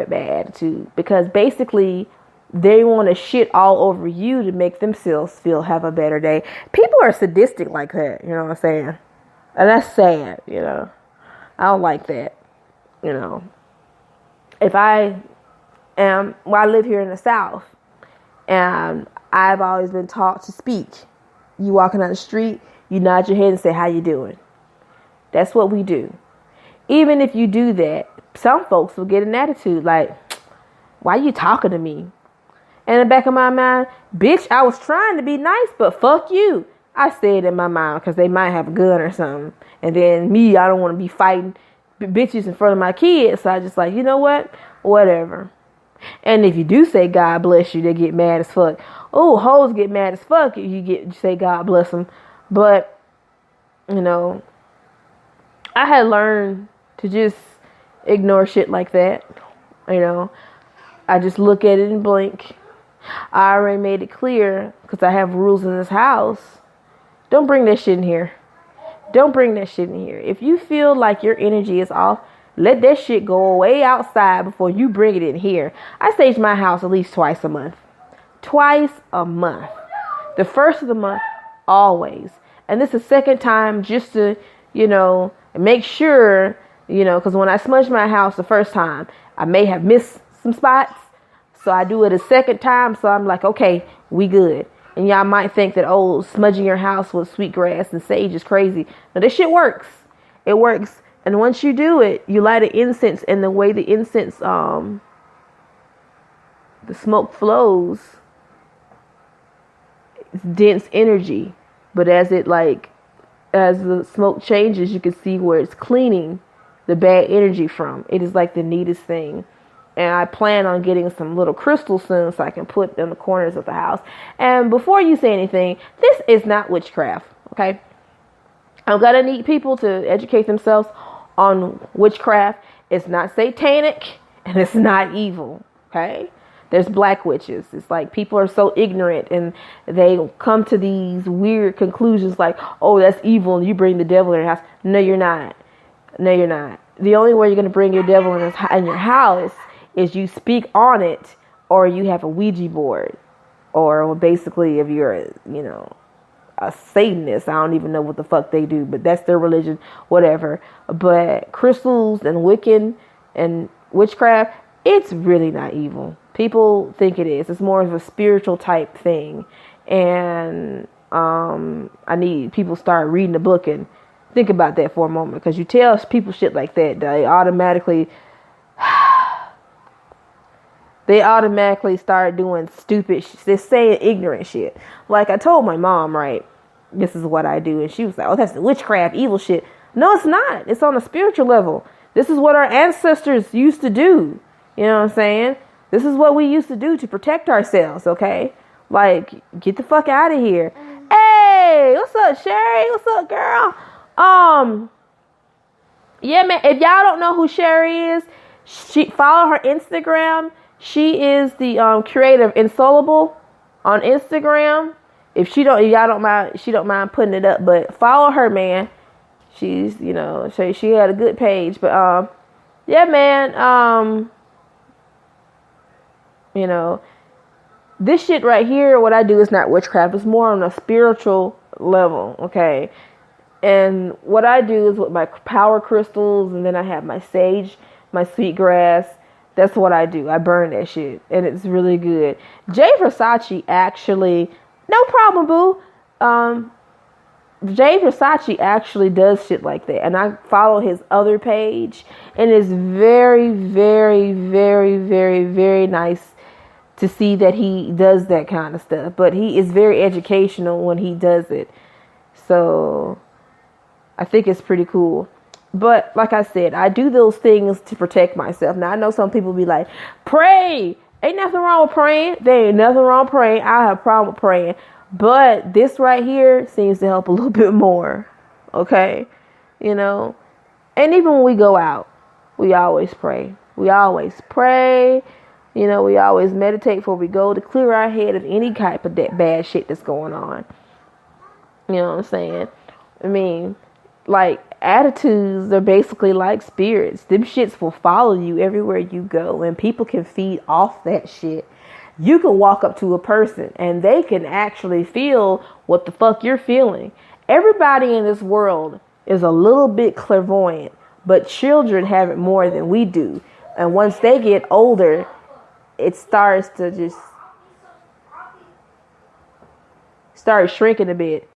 that bad attitude, because basically they want to shit all over you to make themselves have a better day. People are sadistic like that, you know what I'm saying? And that's sad, you know. I don't like that, you know. If I live here in the South, and I've always been taught to speak. You walking down the street, you nod your head and say, how you doing? That's what we do. Even if you do that, some folks will get an attitude like, why you talking to me? And in the back of my mind, bitch, I was trying to be nice, but fuck you. I said in my mind because they might have a gun or something. And then me, I don't want to be fighting bitches in front of my kids. So I just like, you know what? Whatever. And if you do say God bless you, they get mad as fuck. Oh, hoes get mad as fuck if you say God bless them. But, you know, I had learned to just ignore shit like that. You know, I just look at it and blink. I already made it clear, because I have rules in this house. Don't bring that shit in here. Don't bring that shit in here. If you feel like your energy is off, let that shit go away outside before you bring it in here. I stage my house at least twice a month. Twice a month. The first of the month, always. And this is the second time just to, you know, make sure, you know, because when I smudged my house the first time, I may have missed some spots. So I do it a second time. So I'm like, okay, we good. And y'all might think that, oh, smudging your house with sweetgrass and sage is crazy. No, this shit works. It works. And once you do it, you light an incense, and the way the incense, the smoke flows, it's dense energy. But as the smoke changes, you can see where it's cleaning the bad energy from. It is like the neatest thing. And I plan on getting some little crystals soon so I can put in the corners of the house. And before you say anything, this is not witchcraft, okay? I'm going to need people to educate themselves on witchcraft. It's not satanic and it's not evil, okay? There's black witches. It's like people are so ignorant and they come to these weird conclusions like, oh, that's evil and you bring the devil in your house. No, you're not. No, you're not. The only way you're going to bring your devil in your house is you speak on it, or you have a Ouija board, or basically if you're, you know, a Satanist, I don't even know what the fuck they do, but that's their religion, whatever. But crystals and Wiccan and witchcraft, it's really not evil. People think it is. It's more of a spiritual type thing. And I need people to start reading the book and think about that for a moment, because you tell people shit like that, they automatically start doing stupid shit. They're saying ignorant shit. Like I told my mom, right, this is what I do. And she was like, oh, that's the witchcraft, evil shit. No, it's not. It's on a spiritual level. This is what our ancestors used to do. You know what I'm saying? This is what we used to do to protect ourselves, okay? Like, get the fuck out of here. Hey, what's up, Sherry? What's up, girl? Yeah, man, if y'all don't know who Sherry is, follow her Instagram. She is the creator of Insoluble on Instagram. If y'all don't mind, she don't mind putting it up, but follow her, man. She's, you know, she had a good page, but yeah, man, you know, this shit right here, what I do is not witchcraft. It's more on a spiritual level, okay? And what I do is with my power crystals, and then I have my sage, my sweetgrass. That's what I do. I burn that shit, and it's really good. Jay Versace actually, no problem, boo. Jay Versace actually does shit like that, and I follow his other page, and it's very, very, very, very, very nice to see that he does that kind of stuff. But he is very educational when he does it, so I think it's pretty cool. But like I said, I do those things to protect myself. Now, I know some people be like, pray. Ain't nothing wrong with praying. There ain't nothing wrong with praying. I have a problem with praying. But this right here seems to help a little bit more. Okay? You know? And even when we go out, we always pray. We always pray. You know, we always meditate before we go to clear our head of any type of that bad shit that's going on. You know what I'm saying? I mean, like, attitudes are basically like spirits. Them shits will follow you everywhere you go, and people can feed off that shit. You can walk up to a person and they can actually feel what the fuck you're feeling. Everybody in this world is a little bit clairvoyant, but children have it more than we do. And once they get older, it starts to just start shrinking a bit.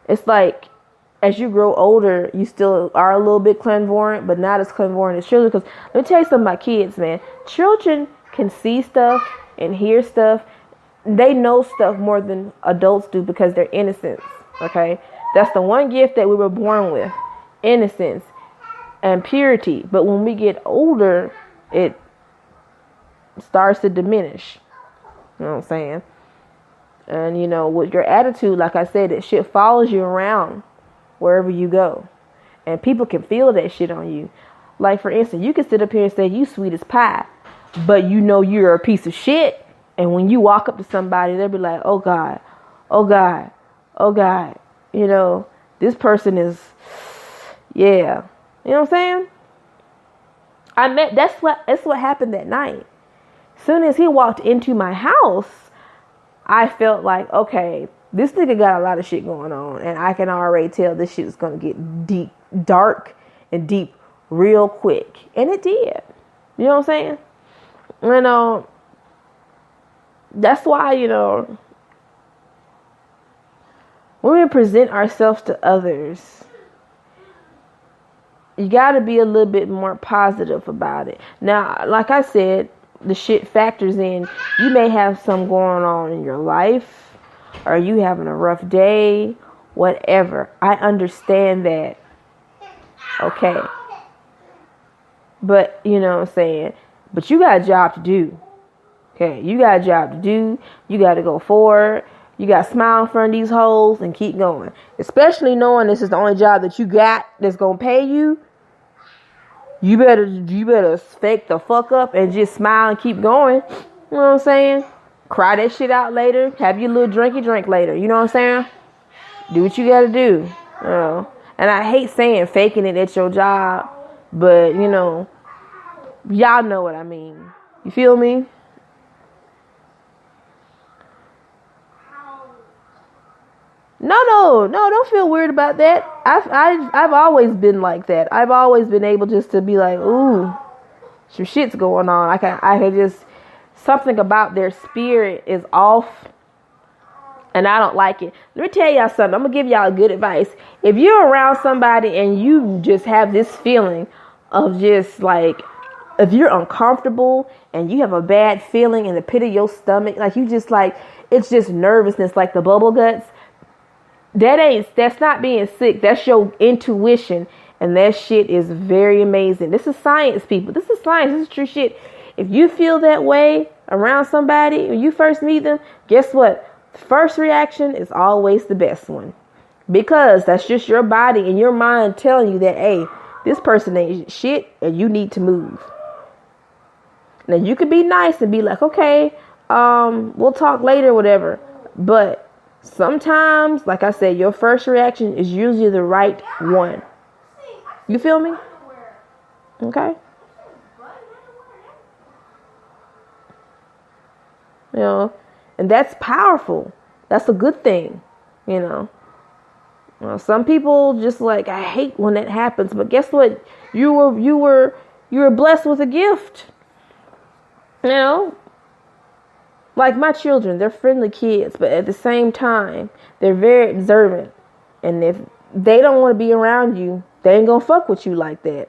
It's like as you grow older, you still are a little bit clairvoyant, but not as clairvoyant as children. Because let me tell you something about kids, man. Children can see stuff and hear stuff. They know stuff more than adults do because they're innocents. Okay, that's the one gift that we were born with: innocence and purity. But when we get older, it starts to diminish. You know what I'm saying? And you know, with your attitude, like I said, that shit follows you around wherever you go. And people can feel that shit on you. Like, for instance, you can sit up here and say you sweet as pie, but you know you're a piece of shit. And when you walk up to somebody, they'll be like, oh God, oh God, oh God. You know, this person is, yeah. You know what I'm saying? That's what happened that night. Soon as he walked into my house, I felt like, okay, this nigga got a lot of shit going on, and I can already tell this shit is gonna get deep, dark, and deep real quick, and it did. You know what I'm saying? And that's why, you know, when we present ourselves to others, you got to be a little bit more positive about it. Now, like I said, the shit factors in. You may have some going on in your life, or you having a rough day, whatever. I understand that. Okay. But, you know what I'm saying? But you got a job to do. Okay. You got a job to do. You got to go forward. You got to smile in front of these hoes and keep going. Especially knowing this is the only job that you got that's going to pay you. You better fake the fuck up and just smile and keep going. You know what I'm saying? Cry that shit out later. Have your little drinky drink later. You know what I'm saying? Do what you gotta do. You know? And I hate saying faking it at your job, but you know, y'all know what I mean. You feel me? No, don't feel weird about that. I've always been like that. I've always been able just to be like, ooh, some shit's going on. I can just, something about their spirit is off, and I don't like it. Let me tell y'all something. I'm gonna give y'all good advice. If you're around somebody and you just have this feeling of just like, if you're uncomfortable and you have a bad feeling in the pit of your stomach, like you just like, it's just nervousness, like the bubble guts. That's not being sick. That's your intuition. And that shit is very amazing. This is science, people. This is science. This is true shit. If you feel that way around somebody, when you first meet them, guess what? First reaction is always the best one. Because that's just your body and your mind telling you that, hey, this person ain't shit and you need to move. Now, you could be nice and be like, okay, we'll talk later, whatever. But sometimes, like I said, your first reaction is usually the right one. You feel me? Okay. You know, and that's powerful. That's a good thing. You know, some people just like, I hate when that happens. But guess what? You were blessed with a gift. You know. Like my children, they're friendly kids, but at the same time, they're very observant. And if they don't want to be around you, they ain't gonna fuck with you like that.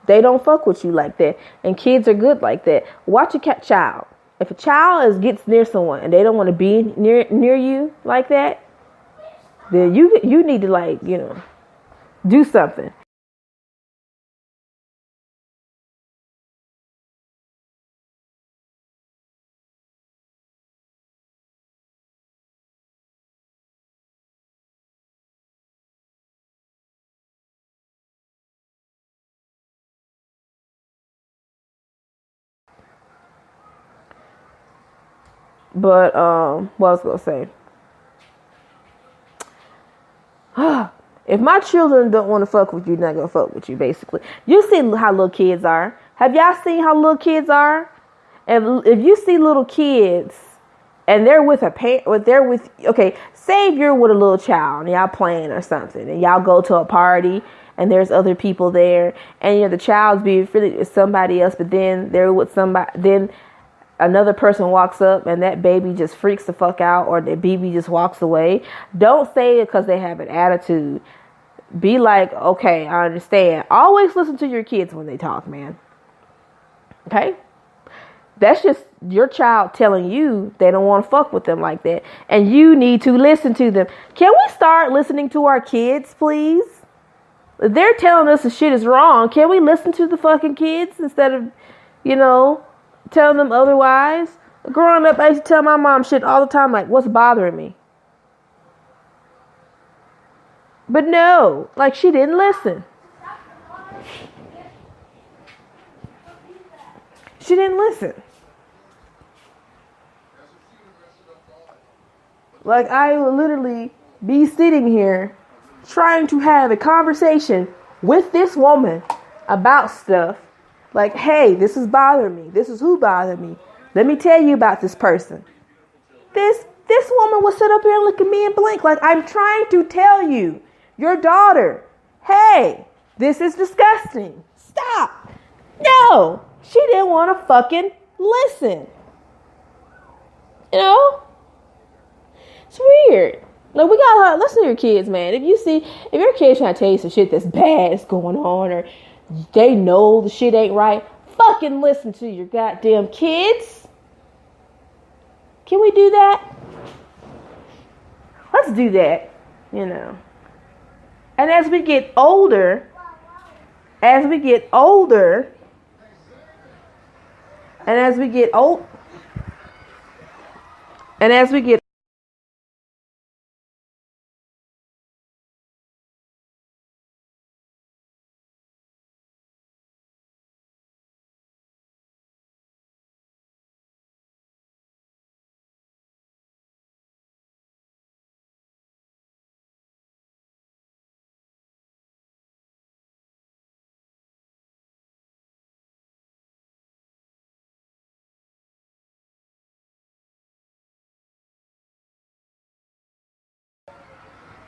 They don't fuck with you like that. And kids are good like that. Watch a child. If a child gets near someone and they don't want to be near you like that, then you need to, like, you know, do something. But what I was gonna say. If my children don't want to fuck with you, they're not gonna fuck with you. Basically, you see how little kids are. Have y'all seen how little kids are? If you see little kids and they're with a parent, or they're with, okay, say if you're with a little child and y'all playing or something, and y'all go to a party and there's other people there, and the child's being friendly with somebody else, but then they're with somebody, then another person walks up and that baby just freaks the fuck out, or the baby just walks away. Don't say it because they have an attitude. Be like, okay, I understand. Always listen to your kids when they talk, man. Okay? That's just your child telling you they don't want to fuck with them like that. And you need to listen to them. Can we start listening to our kids, please? If they're telling us the shit is wrong, can we listen to the fucking kids instead of, telling them otherwise? Growing up, I used to tell my mom shit all the time, like, what's bothering me? But no, like, she didn't listen. She didn't listen. Like, I would literally be sitting here trying to have a conversation with this woman about stuff. Like, hey, this is bothering me. This is who bothered me. Let me tell you about this person. This woman would sit up here and look at me and blink like, I'm trying to tell you, your daughter, hey, this is disgusting. Stop. No, she didn't want to fucking listen. It's weird. Like, we gotta listen to your kids, man. If your kid's trying to tell you some shit that's bad is going on, or they know the shit ain't right, fucking listen to your goddamn kids. Can we do that? Let's do that, And as we get older, and as we get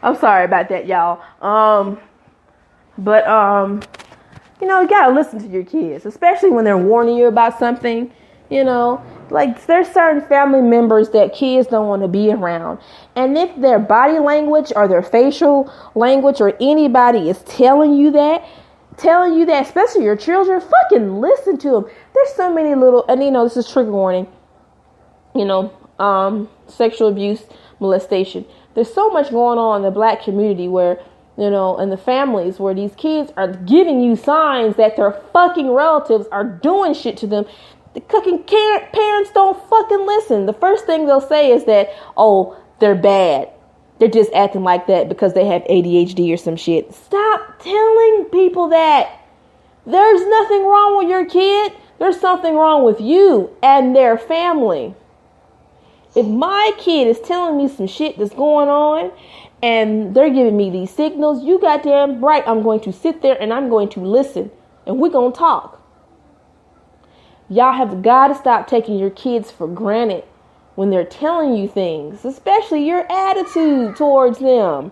I'm sorry about that, y'all. But you gotta listen to your kids, especially when they're warning you about something. Like, there's certain family members that kids don't want to be around. And if their body language or their facial language or anybody is telling you that, especially your children, fucking listen to them. There's so many little, and this is trigger warning, sexual abuse, molestation. There's so much going on in the black community where, in the families where these kids are giving you signs that their fucking relatives are doing shit to them. The fucking parents don't fucking listen. The first thing they'll say is that, oh, they're bad. They're just acting like that because they have ADHD or some shit. Stop telling people that. There's nothing wrong with your kid. There's something wrong with you and their family. If my kid is telling me some shit that's going on and they're giving me these signals, you goddamn right, I'm going to sit there and I'm going to listen and we're going to talk. Y'all have got to stop taking your kids for granted when they're telling you things, especially your attitude towards them.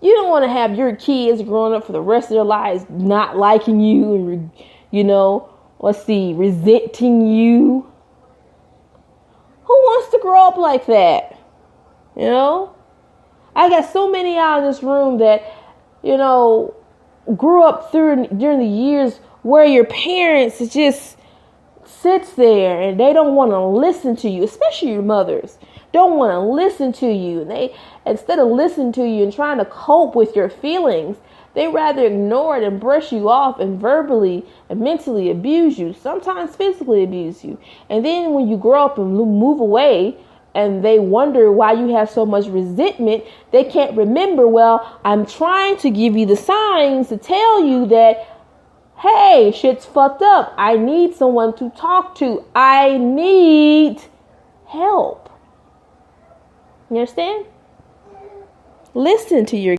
You don't want to have your kids growing up for the rest of their lives not liking you and, resenting you. Who wants to grow up like that? I got so many out in this room that, grew up during the years where your parents just sits there and they don't want to listen to you, especially your mothers. Don't want to listen to you. And they, instead of listening to you and trying to cope with your feelings, they rather ignore it and brush you off and verbally and mentally abuse you, sometimes physically abuse you. And then when you grow up and move away and they wonder why you have so much resentment, they can't remember, well, I'm trying to give you the signs to tell you that Hey, shit's fucked up. I need someone to talk to. I need help. You understand? Listen to your